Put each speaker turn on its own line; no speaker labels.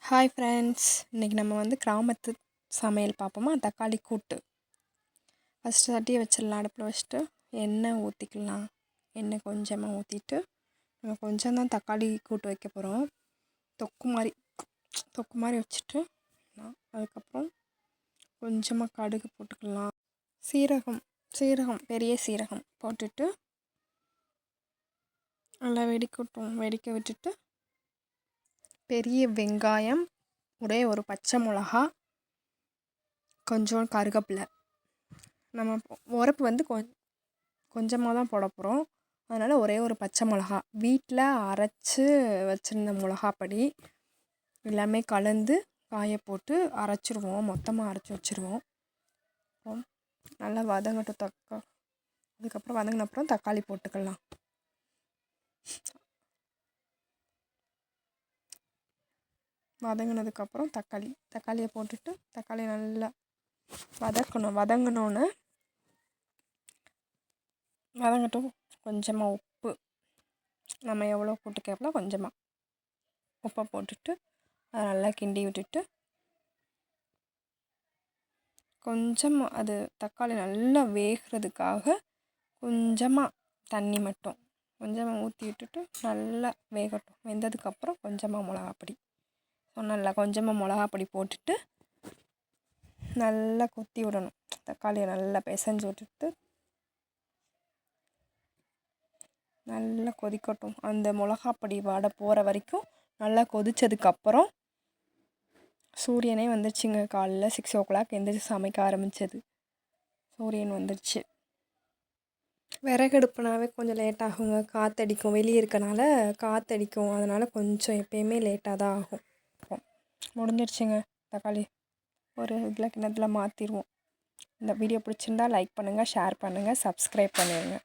Hi friends, இன்றைக்கி நம்ம வந்து கிராமத்து சமையல் பார்ப்போமா. தக்காளி கூட்டு. ஃபஸ்ட்டு சட்டியை வச்சிடலாம், அடுப்பில் வச்சுட்டு எண்ணெய் ஊற்றிக்கலாம். எண்ணெய் கொஞ்சமாக ஊற்றிட்டு நம்ம கொஞ்சம் தான் தக்காளி கூட்டு வைக்க போகிறோம். தொக்கு மாதிரி வச்சுட்டு அதுக்கப்புறம் கொஞ்சமாக கடுகு போட்டுக்கலாம். சீரகம் பெரிய சீரகம் போட்டுட்டு நல்லா வெடிக்க விட்டுட்டு பெரிய வெங்காயம், ஒரே ஒரு பச்சை மிளகா, கொஞ்சம் கருவேப்பிலை. நம்ம உரப்பு வந்து கொஞ்சமாக தான் போட போகிறோம். அதனால் ஒரே ஒரு பச்சை மிளகா, வீட்டில் அரைச்சி வச்சுருந்த மிளகாப்பொடி எல்லாமே கலந்து காய போட்டு அரைச்சிருவோம். மொத்தமாக அரைச்சி வச்சுருவோம். நல்லா வதங்கட்டும். அதுக்கப்புறம் வதங்கின அப்புறம் தக்காளி போட்டுக்கலாம். வதங்கினதுக்கப்புறம் தக்காளியை போட்டுட்டு தக்காளியை நல்லா வதங்கணுன்னு வதங்கட்டும். கொஞ்சமாக உப்பு, நம்ம எவ்வளோ போட்டு கேட்போம் கொஞ்சமாக உப்பை போட்டுட்டு அதை நல்லா கிண்டி விட்டுட்டு கொஞ்சம் அது தக்காளி நல்லா வேகிறதுக்காக கொஞ்சமாக தண்ணி மட்டும் கொஞ்சமாக ஊற்றி விட்டுட்டு நல்லா வேகட்டும். வெந்ததுக்கப்புறம் கொஞ்சமாக மிளகாப்பொடி நல்லா கொஞ்சமாக மிளகாப்பொடி போட்டுட்டு நல்லா கொத்தி விடணும். தக்காளியை நல்லா பிசைஞ்சு விட்டுட்டு நல்லா கொதிக்கட்டும். அந்த மிளகாப்பொடி வாடை போகிற வரைக்கும் நல்லா கொதித்ததுக்கப்புறம் சூரியனே வந்துடுச்சுங்க. காலையில் 6 o'clock எந்திரிச்சு சமைக்க ஆரம்பித்தது. சூரியன் வந்துடுச்சு. விறகடுப்புனாவே கொஞ்சம் லேட் ஆகுங்க. காற்றடிக்கும், வெளியே இருக்கனால காற்றடிக்கும். அதனால் கொஞ்சம் எப்பயுமே லேட்டாக தான் ஆகும். முடிஞ்சிடுச்சுங்க. தக்காளி ஒரு கிண்ணத்தில் மாற்றிடுவோம். இந்த வீடியோ பிடிச்சிருந்தா லைக் பண்ணுங்கள், ஷேர் பண்ணுங்கள், சப்ஸ்கிரைப் பண்ணிடுங்க.